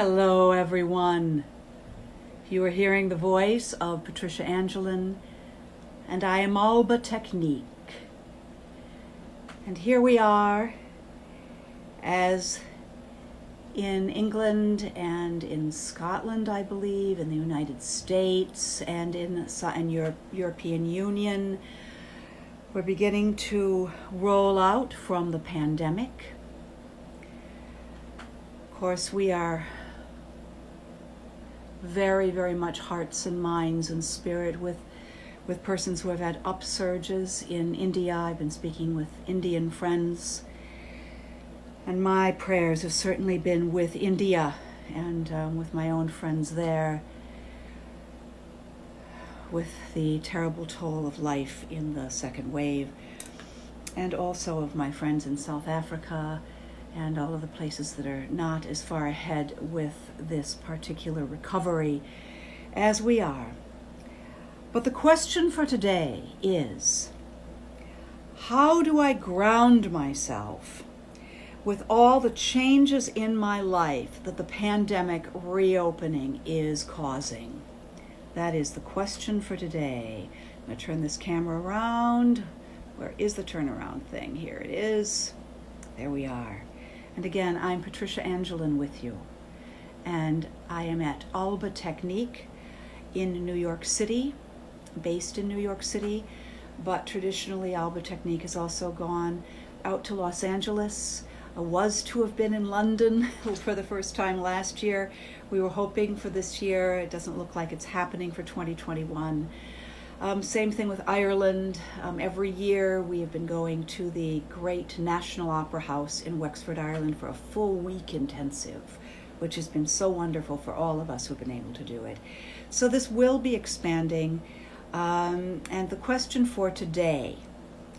Hello, everyone. You are hearing the voice of Patricia Angelin, and I am Alba Technique. And here we are, as in England and in Scotland, I believe, in the United States and in European Union, we're beginning to roll out from the pandemic. Of course, we are very, very much hearts and minds and spirit with persons who have had upsurges in India. I've been speaking with Indian friends, and my prayers have certainly been with India and with my own friends there, with the terrible toll of life in the second wave, and also of my friends in South Africa and all of the places that are not as far ahead with this particular recovery as we are. But the question for today is, how do I ground myself with all the changes in my life that the pandemic reopening is causing? That is the question for today. I'm going to turn this camera around. Where is the turnaround thing? Here it is. There we are. And again, I'm Patricia Angelin with you. And I am at Alba Technique in New York City, based in New York City. But traditionally, Alba Technique has also gone out to Los Angeles. Was to have been in London for the first time last year. We were hoping for this year. It doesn't look like it's happening for 2021. Same thing with Ireland. Every year we have been going to the great National Opera House in Wexford, Ireland for a full week intensive, which has been so wonderful for all of us who've been able to do it. So this will be expanding. And the question for today,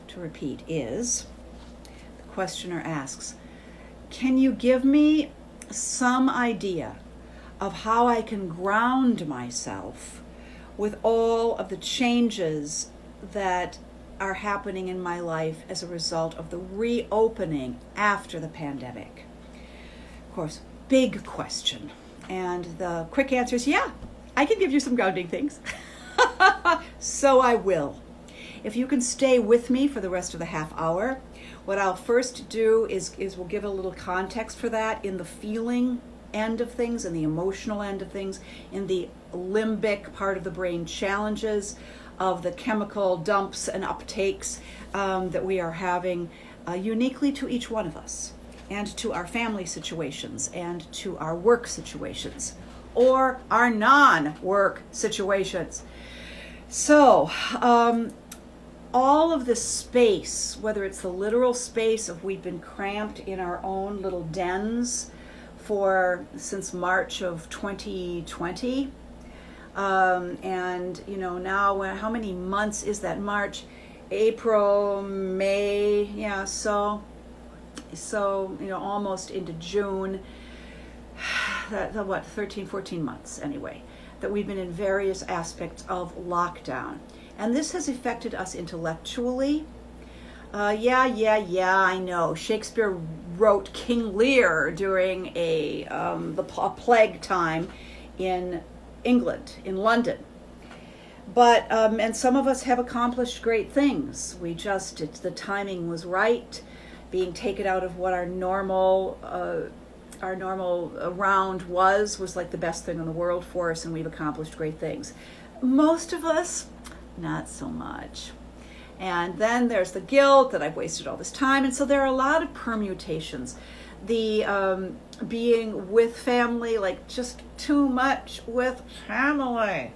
to repeat, is, the questioner asks, can you give me some idea of how I can ground myself with all of the changes that are happening in my life as a result of the reopening after the pandemic? Of course, big question. And the quick answer is, yeah, I can give you some grounding things. So I will. If you can stay with me for the rest of the half hour, what I'll first do is we'll give a little context for that in the feeling end of things, in the emotional end of things, in the limbic part of the brain challenges of the chemical dumps and uptakes that we are having uniquely to each one of us, and to our family situations, and to our work situations, or our non-work situations. So, all of this space, whether it's the literal space of we've been cramped in our own little dens since March of 2020, and now how many months is that? March, April, May, so almost into June. That 13, 14 months anyway, that we've been in various aspects of lockdown. And this has affected us intellectually. I know. Shakespeare wrote King Lear during a plague time in England, in London. But, and some of us have accomplished great things. The timing was right. Being taken out of what our normal round was like the best thing in the world for us, and we've accomplished great things. Most of us, not so much. And then there's the guilt that I've wasted all this time. And so there are a lot of permutations. The being with family, like just too much with family,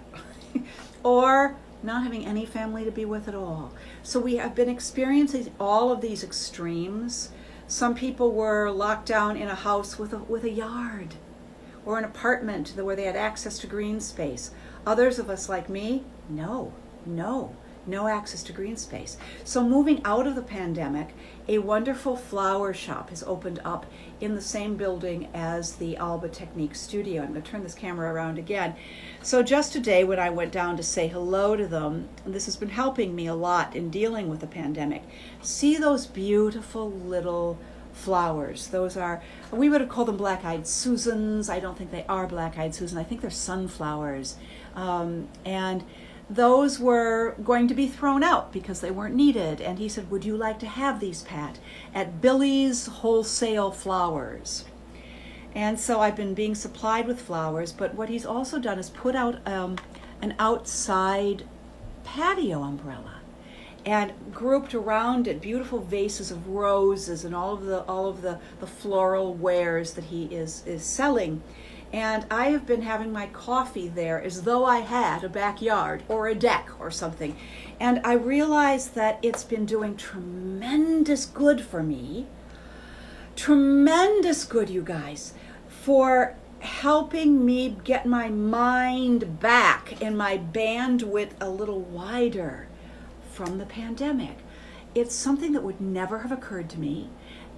or not having any family to be with at all. So we have been experiencing all of these extremes. Some people were locked down in a house with a yard, or an apartment where they had access to green space. Others of us, like me, no access to green space. So moving out of the pandemic, a wonderful flower shop has opened up in the same building as the Alba Technique studio. I'm going to turn this camera around again. So just today when I went down to say hello to them, and this has been helping me a lot in dealing with the pandemic, see those beautiful little flowers. Those are, we would have called them black-eyed Susans. I don't think they are black-eyed Susan. I think they're sunflowers. And those were going to be thrown out because they weren't needed. And he said, would you like to have these, Pat, at Billy's Wholesale Flowers? And so I've been being supplied with flowers, but what he's also done is put out an outside patio umbrella and grouped around it beautiful vases of roses and all of the floral wares that he is selling. And I have been having my coffee there as though I had a backyard or a deck or something. And I realized that it's been doing tremendous good for me. Tremendous good, you guys, for helping me get my mind back and my bandwidth a little wider from the pandemic. It's something that would never have occurred to me,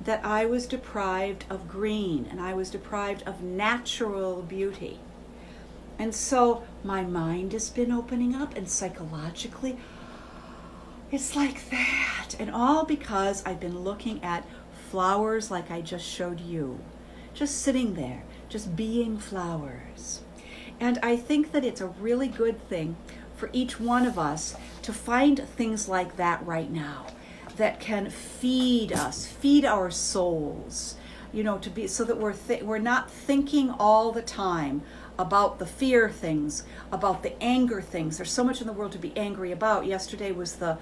that I was deprived of green and I was deprived of natural beauty. And so my mind has been opening up, and psychologically it's like that. And all because I've been looking at flowers like I just showed you, just sitting there, just being flowers. And I think that it's a really good thing for each one of us to find things like that right now that can feed us, feed our souls, to be, so that we're not thinking all the time about the fear things, about the anger things. There's so much in the world to be angry about. Yesterday was the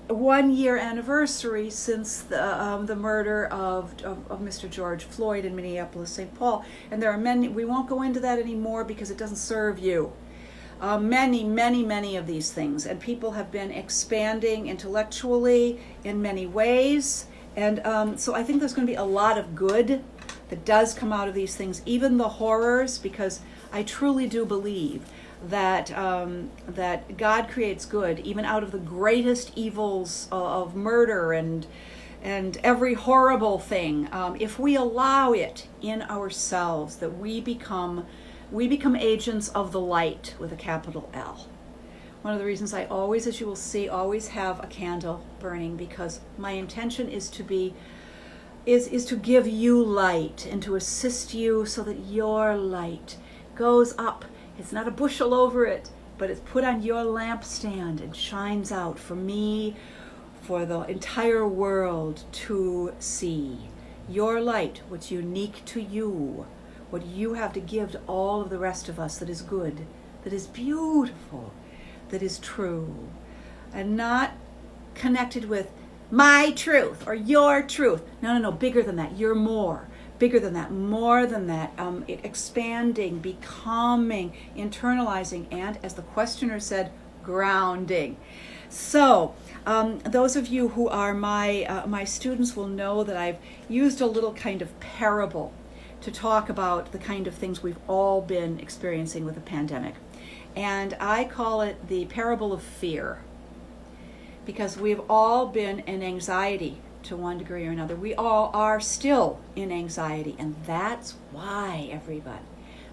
1 year anniversary since the murder of Mr. George Floyd in Minneapolis, St. Paul. And there are many, we won't go into that anymore because it doesn't serve you. Many of these things. And people have been expanding intellectually in many ways. And so I think there's going to be a lot of good that does come out of these things, even the horrors, because I truly do believe that that God creates good even out of the greatest evils of murder and every horrible thing. If we allow it in ourselves, that we become agents of the light with a capital L. One of the reasons I always, as you will see, always have a candle burning, because my intention is to give you light and to assist you so that your light goes up. It's not a bushel over it, but it's put on your lampstand and shines out for me, for the entire world to see. Your light, what's unique to you, what you have to give to all of the rest of us that is good, that is beautiful, that is true, and not connected with my truth or your truth. No, bigger than that. You're more. Bigger than that, more than that, expanding, becoming, internalizing, and, as the questioner said, grounding. So those of you who are my students will know that I've used a little kind of parable to talk about the kind of things we've all been experiencing with the pandemic. And I call it the parable of fear, because we've all been in anxiety to one degree or another. We all are still in anxiety, and that's why, everybody,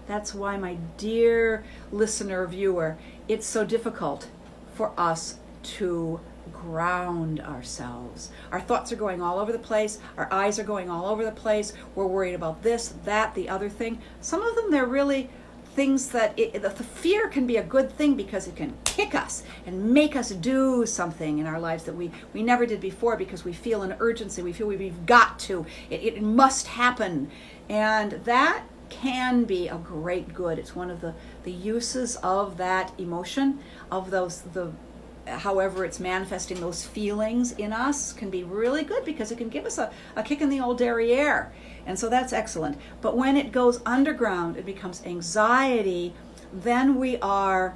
that's why, my dear listener, viewer, it's so difficult for us to ground ourselves. Our thoughts are going all over the place. Our eyes are going all over the place. We're worried about this, that, the other thing. Some of them, they're really things that the fear can be a good thing, because it can kick us and make us do something in our lives that we never did before, because we feel an urgency. We feel we've got to. It must happen. And that can be a great good. It's one of the uses of that emotion, of however it's manifesting, those feelings in us can be really good, because it can give us a kick in the old derriere. And so that's excellent. But when it goes underground, it becomes anxiety, then we are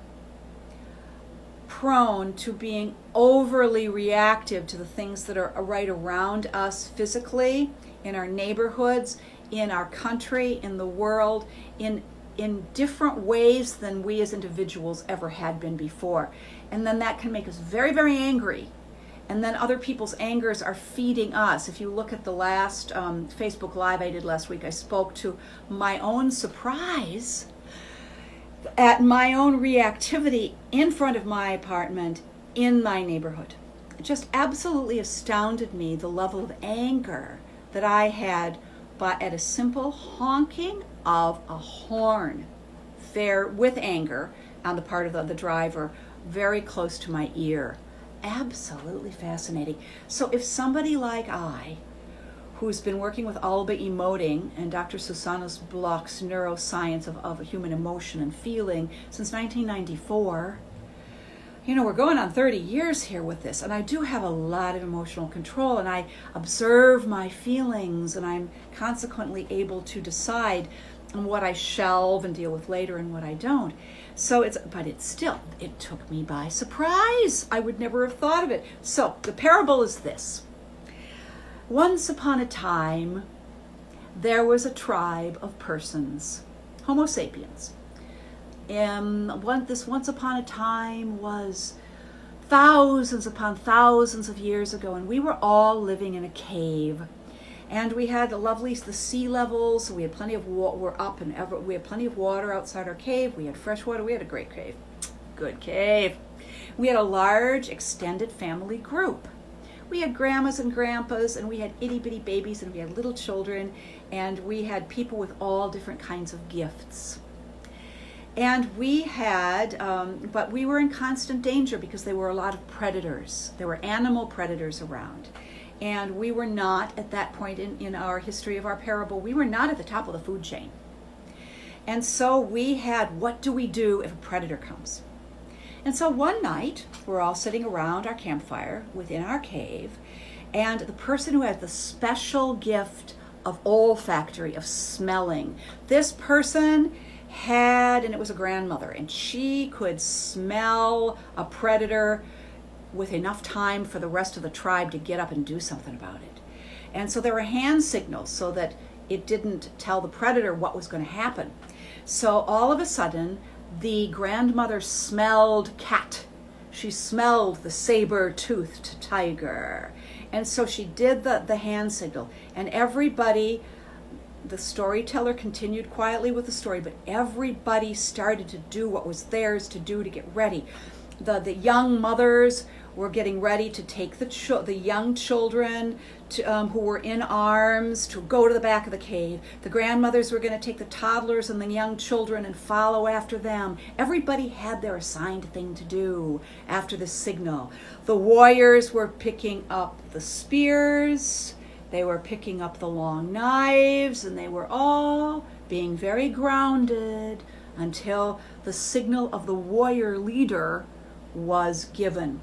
prone to being overly reactive to the things that are right around us physically, in our neighborhoods, in our country, in the world, in different ways than we as individuals ever had been before. And then that can make us very, very angry. And then other people's angers are feeding us. If you look at the last Facebook Live I did last week, I spoke to my own surprise at my own reactivity in front of my apartment in my neighborhood. just absolutely astounded me, the level of anger that I had, but at a simple honking of a horn, there with anger on the part of the driver, very close to my ear. Absolutely fascinating. So if somebody like I, who's been working with Alba emoting and Dr. Susanna Bloch's neuroscience of human emotion and feeling since 1994, we're going on 30 years here with this, and I do have a lot of emotional control, and I observe my feelings, and I'm consequently able to decide on what I shelve and deal with later and what I don't. So it took me by surprise. I would never have thought of it. So the parable is this. Once upon a time, there was a tribe of persons, Homo sapiens. This once upon a time was thousands upon thousands of years ago, and we were all living in a cave. And we had the sea levels, so we had plenty of we had plenty of water outside our cave. We had fresh water. We had a great cave. Good cave. We had a large extended family group. We had grandmas and grandpas, and we had itty-bitty babies, and we had little children, and we had people with all different kinds of gifts. And we had, but we were in constant danger because there were a lot of predators. There were animal predators around. And we were not, at that point in our history of our parable, we were not at the top of the food chain. And so we had, what do we do if a predator comes? And so one night, we're all sitting around our campfire within our cave, and the person who had the special gift of olfactory, of smelling, this person had, and it was a grandmother, and she could smell a predator with enough time for the rest of the tribe to get up and do something about it. And so there were hand signals so that it didn't tell the predator what was going to happen. So all of a sudden, the grandmother smelled cat. She smelled the saber-toothed tiger. And so she did the hand signal. And everybody, the storyteller continued quietly with the story, but everybody started to do what was theirs to do to get ready. The young mothers were getting ready to take the young children who were in arms to go to the back of the cave. The grandmothers were going to take the toddlers and the young children and follow after them. Everybody had their assigned thing to do after the signal. The warriors were picking up the spears, they were picking up the long knives, and they were all being very grounded until the signal of the warrior leader was given.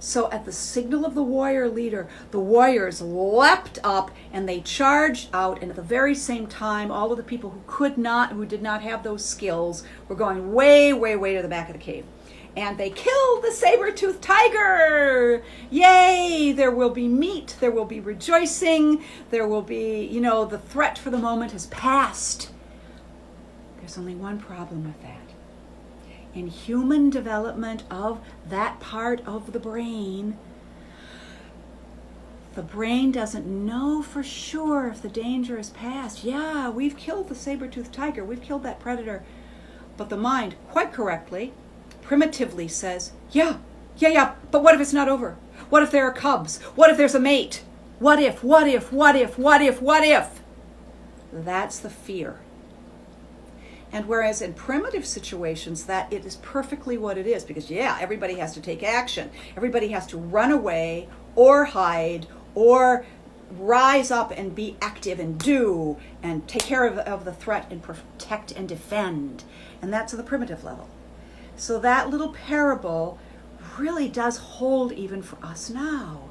So at the signal of the warrior leader, the warriors leapt up and they charged out, and at the very same time, all of the people who did not have those skills were going way, way, way to the back of the cave. And they killed the saber-toothed tiger! Yay! There will be meat, there will be rejoicing, there will be, the threat for the moment has passed. There's only one problem with that. In human development of that part of the brain doesn't know for sure if the danger is past. Yeah, we've killed the saber-toothed tiger, we've killed that predator. But the mind, quite correctly, primitively says, yeah, but what if it's not over? What if there are cubs? What if there's a mate? What if? That's the fear. And whereas in primitive situations, that it is perfectly what it is, because everybody has to take action. Everybody has to run away or hide or rise up and be active and do and take care of the threat and protect and defend. And that's at the primitive level. So that little parable really does hold even for us now,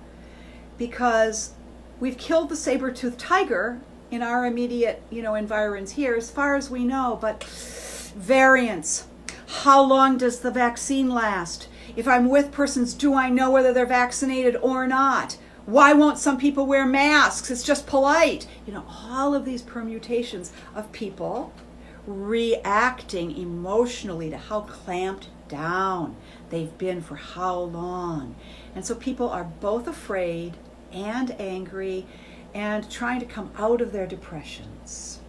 because we've killed the saber-toothed tiger in our immediate, environs here, as far as we know, but variants. How long does the vaccine last? If I'm with persons, do I know whether they're vaccinated or not? Why won't some people wear masks? It's just polite. All of these permutations of people reacting emotionally to how clamped down they've been for how long. And so people are both afraid and angry and trying to come out of their depressions.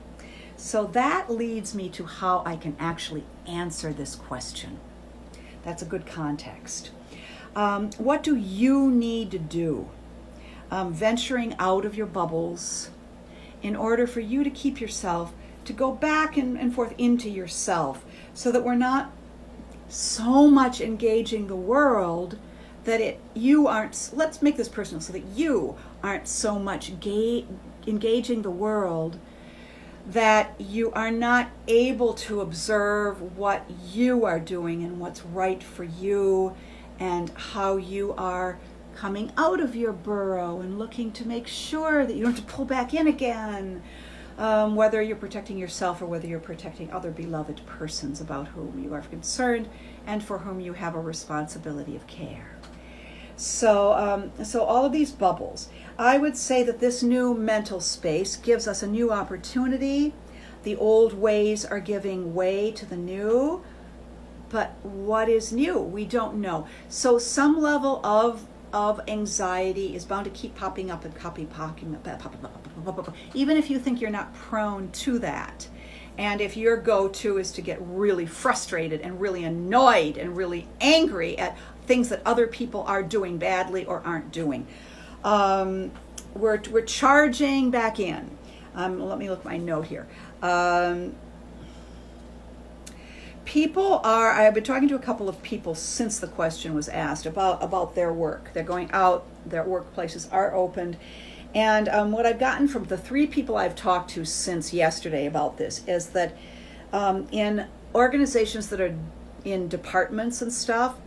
So that leads me to how I can actually answer this question. That's a good context. What do you need to do? Venturing out of your bubbles in order for you to keep yourself, to go back and forth into yourself, so that we're not so much engaging the world that you aren't, let's make this personal, so that you aren't so much engaging the world that you are not able to observe what you are doing and what's right for you, and how you are coming out of your burrow and looking to make sure that you don't have to pull back in again, whether you're protecting yourself or whether you're protecting other beloved persons about whom you are concerned and for whom you have a responsibility of care. So all of these bubbles, I would say that this new mental space gives us a new opportunity. The old ways are giving way to the new, but what is new? We don't know. So some level of anxiety is bound to keep popping up and popping up, even if you think you're not prone to that. And if your go-to is to get really frustrated and really annoyed and really angry at things that other people are doing badly or aren't doing, we're charging back in. Let me look at my note here. I've been talking to a couple of people since the question was asked about their work. They're going out, their workplaces are opened. And what I've gotten from the 3 people I've talked to since yesterday about this is that in organizations that are in departments and stuff,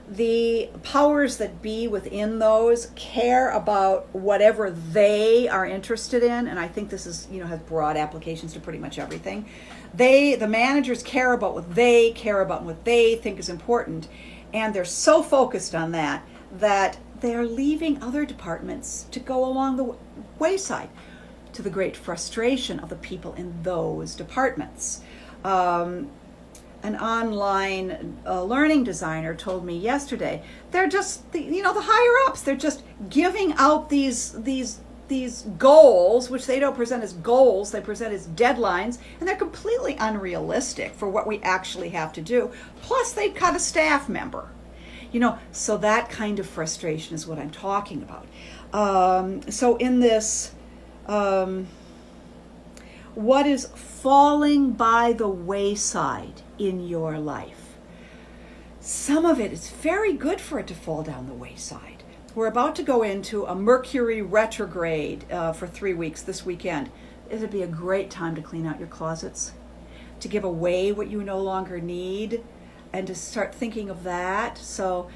the powers that be within those care about whatever they are interested in, and I think this is, has broad applications to pretty much everything. The managers care about what they care about and what they think is important, and they're so focused on that they're leaving other departments to go along the wayside, to the great frustration of the people in those departments. An online learning designer told me yesterday, they're just, the higher ups, they're just giving out these goals, which they don't present as goals, they present as deadlines, and they're completely unrealistic for what we actually have to do. Plus, they've got a staff member. So that kind of frustration is what I'm talking about. So in this, what is falling by the wayside in your life? Some of it is very good for it to fall down the wayside. We're about to go into a Mercury retrograde for 3 weeks this weekend. It'd be a great time to clean out your closets, to give away what you no longer need, and to start thinking of that. So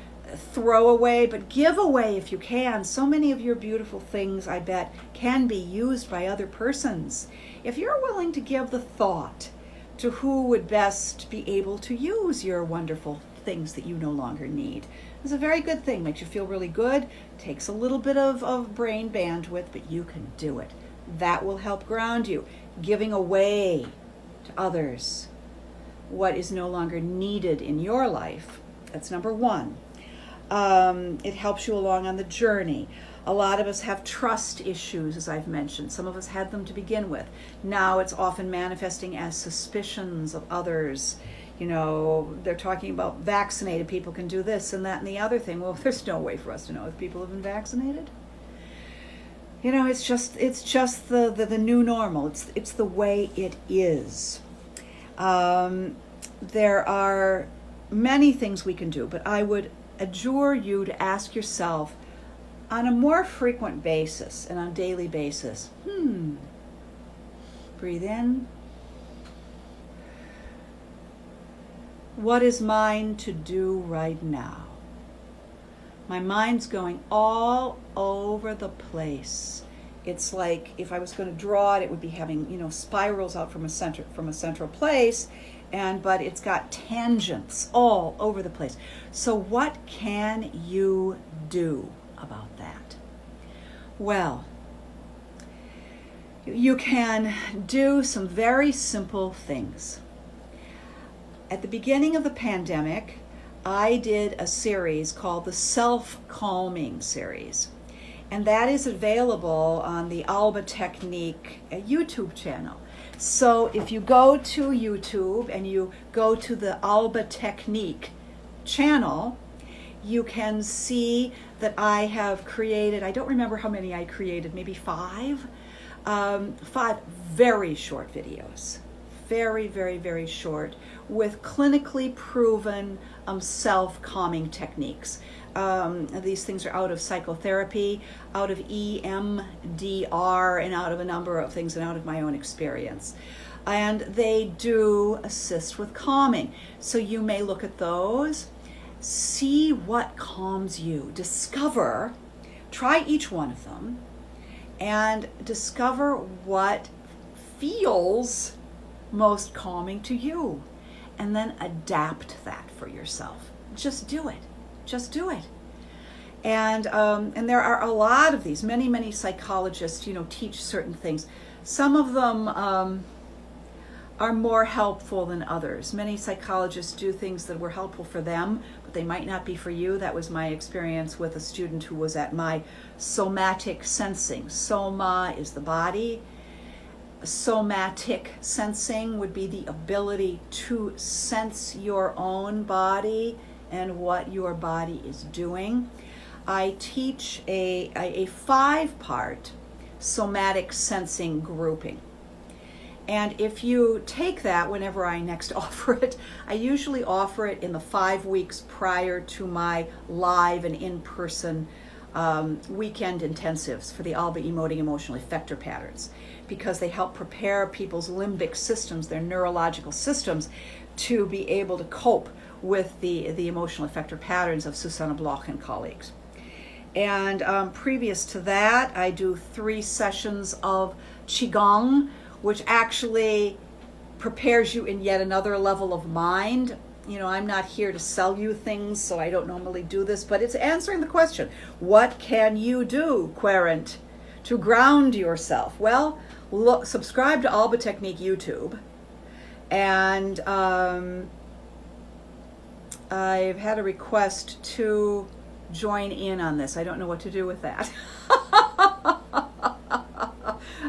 throw away, but give away if you can. So many of your beautiful things, I bet, can be used by other persons. If you're willing to give the thought to who would best be able to use your wonderful things that you no longer need, it's a very good thing. Makes you feel really good. Takes a little bit of brain bandwidth, but you can do it. That will help ground you. Giving away to others what is no longer needed in your life. That's number 1. It helps you along on the journey. A lot of us have trust issues, as I've mentioned. Some of us had them to begin with. Now it's often manifesting as suspicions of others. They're talking about vaccinated people can do this and that and the other thing. Well, there's no way for us to know if people have been vaccinated. It's just the new normal. It's the way it is. There are many things we can do, but I would adjure you to ask yourself on a more frequent basis and on a daily basis, breathe in. What is mine to do right now? My mind's going all over the place. It's like if I was going to draw it, it would be having, spirals out from a central place, but it's got tangents all over the place. So what can you do about that? Well, you can do some very simple things. At the beginning of the pandemic, I did a series called the Selfcalming series. And that is available on the Alba Technique YouTube channel. So if you go to YouTube and you go to the Alba Technique channel, You can see that I have created, I don't remember how many I created, maybe 5 very short videos. Very, very, very short, with clinically proven self-calming techniques. These things are out of psychotherapy, out of EMDR, and out of a number of things, and out of my own experience. And they do assist with calming. So you may look at those, see what calms you, discover, try each one of them, and discover what feels most calming to you, and then adapt that for yourself. Just do it. Just do it. And there are a lot of these. Many psychologists, teach certain things. Some of them are more helpful than others. Many psychologists do things that were helpful for them, but they might not be for you. That was my experience with a student who was at my somatic sensing. Soma is the body. Somatic sensing would be the ability to sense your own body and what your body is doing. I teach a 5-part somatic sensing grouping. And if you take that whenever I next offer it, I usually offer it in the 5 weeks prior to my live and in-person weekend intensives for the Alba Emoting Emotional Effector Patterns, because they help prepare people's limbic systems, their neurological systems, to be able to cope with the emotional effector patterns of Susanna Bloch and colleagues. And previous to that, I do 3 sessions of Qigong, which actually prepares you in yet another level of mind. I'm not here to sell you things, so I don't normally do this, but it's answering the question, what can you do, querent, to ground yourself? Well, look, subscribe to Alba Technique YouTube, and I've had a request to join in on this. I don't know what to do with that.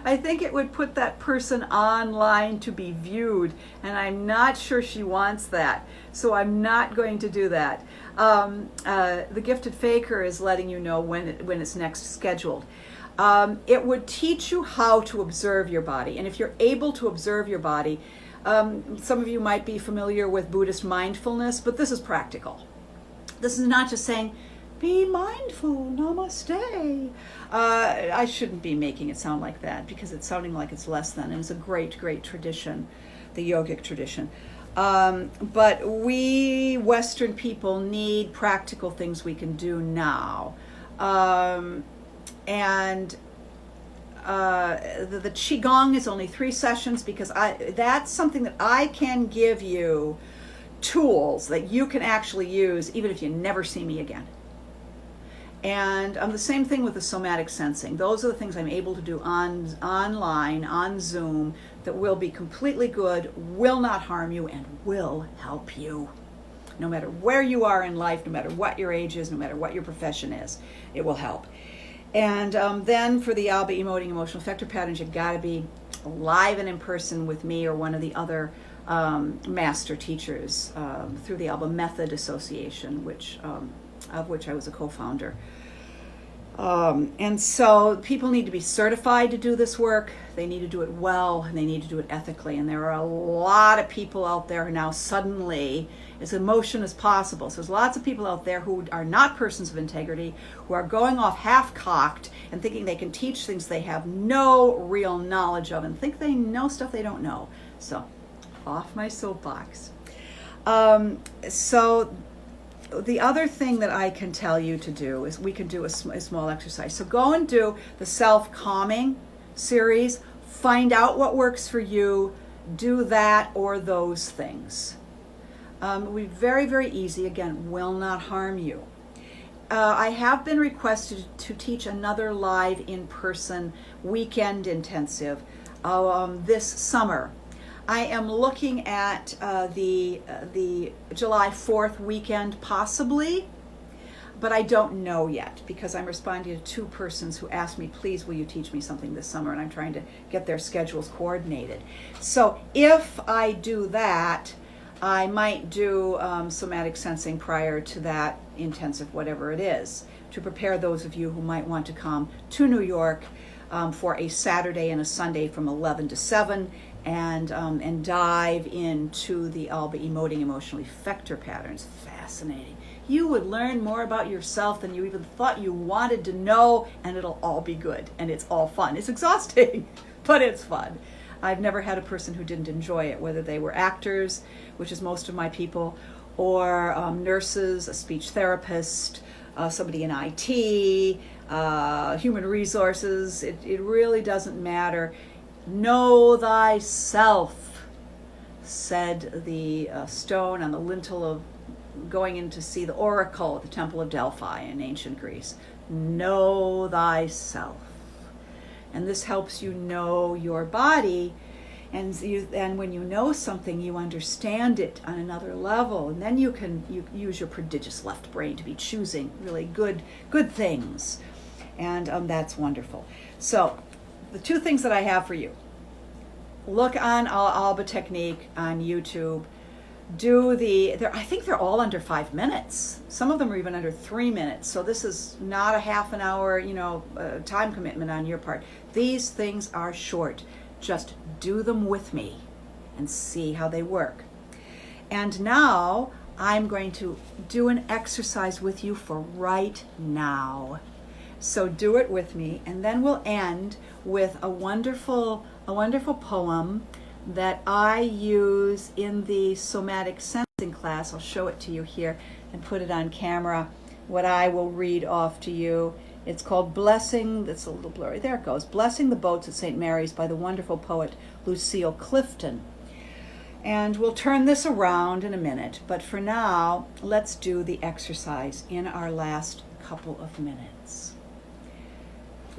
I think it would put that person online to be viewed, and I'm not sure she wants that, so I'm not going to do that. The Gifted Faker is letting you know when it's next scheduled. It would teach you how to observe your body, and if you're able to observe your body, some of you might be familiar with Buddhist mindfulness, but this is practical. This is not just saying, be mindful, namaste. I shouldn't be making it sound like that, because it's sounding like it's less than. It was a great tradition, the yogic tradition. But we Western people need practical things we can do now. The Qigong is only 3 sessions, because that's something that I can give you tools that you can actually use even if you never see me again. And the same thing with the somatic sensing. Those are the things I'm able to do online, on Zoom, that will be completely good, will not harm you, and will help you. No matter where you are in life, no matter what your age is, no matter what your profession is, it will help. And then for the Alba Emoting Emotional Effector Patterns, you've got to be live and in person with me or one of the other master teachers through the Alba Method Association, of which I was a co-founder. And so people need to be certified to do this work. They need to do it well, and they need to do it ethically. And there are a lot of people out there now suddenly, as emotion as possible. So there's lots of people out there who are not persons of integrity, who are going off half-cocked and thinking they can teach things they have no real knowledge of, and think they know stuff they don't know. So, off my soapbox. So the other thing that I can tell you to do is we can do a small exercise. So go and do the Self-Calming series. Find out what works for you. Do that or those things. It will be very easy. Again, will not harm you. I have been requested to teach another live in-person weekend intensive this summer. I am looking at the July 4th weekend possibly, but I don't know yet, because I'm responding to 2 persons who asked me, please, will you teach me something this summer? And I'm trying to get their schedules coordinated. So if I do that, I might do somatic sensing prior to that intensive, whatever it is, to prepare those of you who might want to come to New York for a Saturday and a Sunday from 11 to 7 and dive into the Alba emoting emotional effector patterns. Fascinating. You would learn more about yourself than you even thought you wanted to know, and it'll all be good, and it's all fun. It's exhausting, but it's fun. I've never had a person who didn't enjoy it, whether they were actors, which is most of my people, or nurses, a speech therapist, somebody in IT, human resources. It really doesn't matter. Know thyself, said the stone on the lintel of going in to see the oracle at the Temple of Delphi in ancient Greece. Know thyself. And this helps you know your body, and when you know something, you understand it on another level, and then you use your prodigious left brain to be choosing really good things, and that's wonderful. So, the two things that I have for you: look on Alba Technique on YouTube. I think they're all under 5 minutes. Some of them are even under 3 minutes. So this is not a half an hour, time commitment on your part. These things are short. Just do them with me and see how they work. And now I'm going to do an exercise with you for right now. So do it with me, and then we'll end with a wonderful poem that I use in the somatic sensing class. I'll show it to you here and put it on camera, what I will read off to you. It's called Blessing, that's a little blurry, there it goes, Blessing the Boats at St. Mary's by the wonderful poet Lucille Clifton. And we'll turn this around in a minute, but for now, let's do the exercise in our last couple of minutes.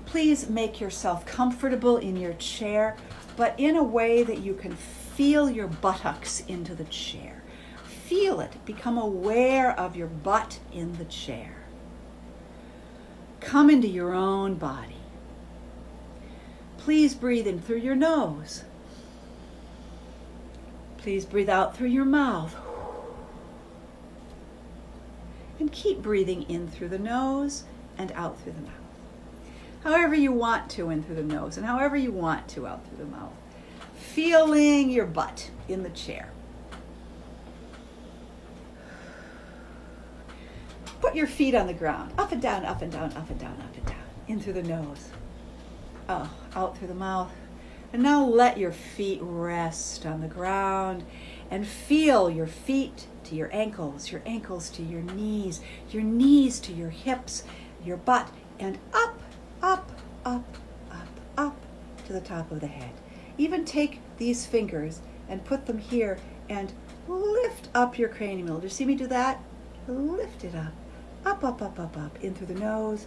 Please make yourself comfortable in your chair, but in a way that you can feel your buttocks into the chair. Feel it. Become aware of your butt in the chair. Come into your own body. Please breathe in through your nose. Please breathe out through your mouth. And keep breathing in through the nose and out through the mouth. However you want to in through the nose, and however you want to out through the mouth. Feeling your butt in the chair. Put your feet on the ground, up and down, up and down, up and down, up and down, in through the nose. Oh, out through the mouth. And now let your feet rest on the ground and feel your feet to your ankles to your knees to your hips, your butt, and up, up, up, up, up to the top of the head. Even take these fingers and put them here and lift up your cranium. Do you see me do that? Lift it up, up, up, up, up, up, in through the nose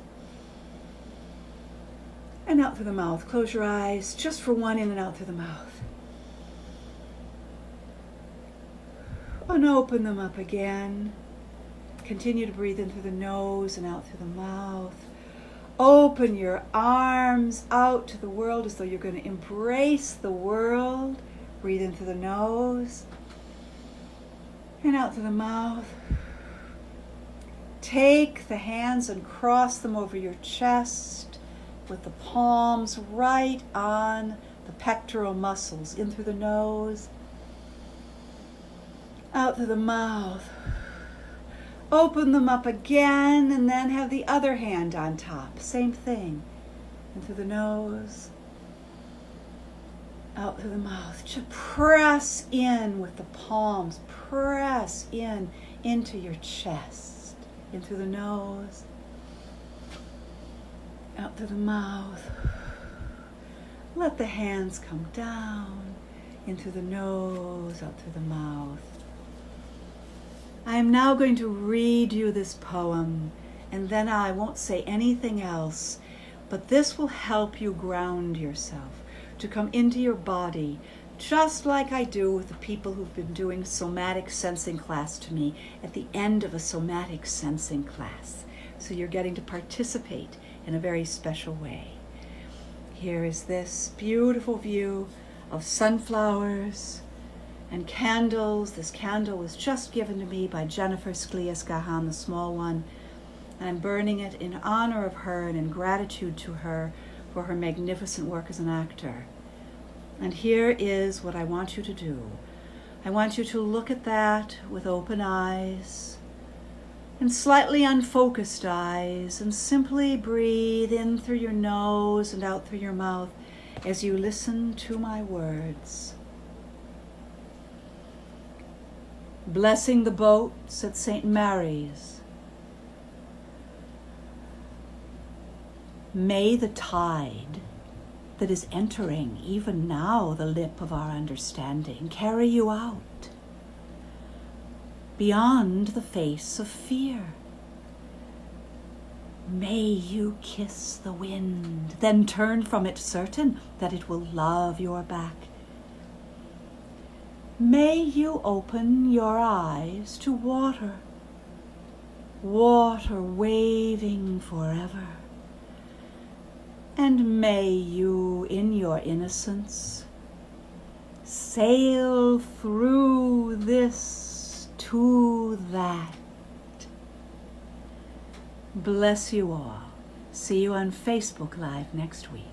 and out through the mouth. Close your eyes just for one, in and out through the mouth. And open them up again. Continue to breathe in through the nose and out through the mouth. Open your arms out to the world as though you're going to embrace the world. Breathe in through the nose and out through the mouth. Take the hands and cross them over your chest with the palms right on the pectoral muscles. In through the nose, out through the mouth. Open them up again and then have the other hand on top. Same thing. In through the nose, out through the mouth. Just press in with the palms. Press in into your chest. In through the nose, out through the mouth. Let the hands come down. In through the nose, out through the mouth. I am now going to read you this poem, and then I won't say anything else, but this will help you ground yourself, to come into your body, just like I do with the people who've been doing somatic sensing class to me at the end of a somatic sensing class. So you're getting to participate in a very special way. Here is this beautiful view of sunflowers and candles. This candle was just given to me by Jennifer Sklias-Gahan, the small one, and I'm burning it in honor of her and in gratitude to her for her magnificent work as an actor. And here is what I want you to do. I want you to look at that with open eyes and slightly unfocused eyes, and simply breathe in through your nose and out through your mouth as you listen to my words. Blessing the boats at St. Mary's. May the tide that is entering even now the lip of our understanding carry you out, beyond the face of fear. May you kiss the wind, then turn from it certain that it will love your back. May you open your eyes to water, water waving forever. And may you, in your innocence, sail through this to that. Bless you all. See you on Facebook Live next week.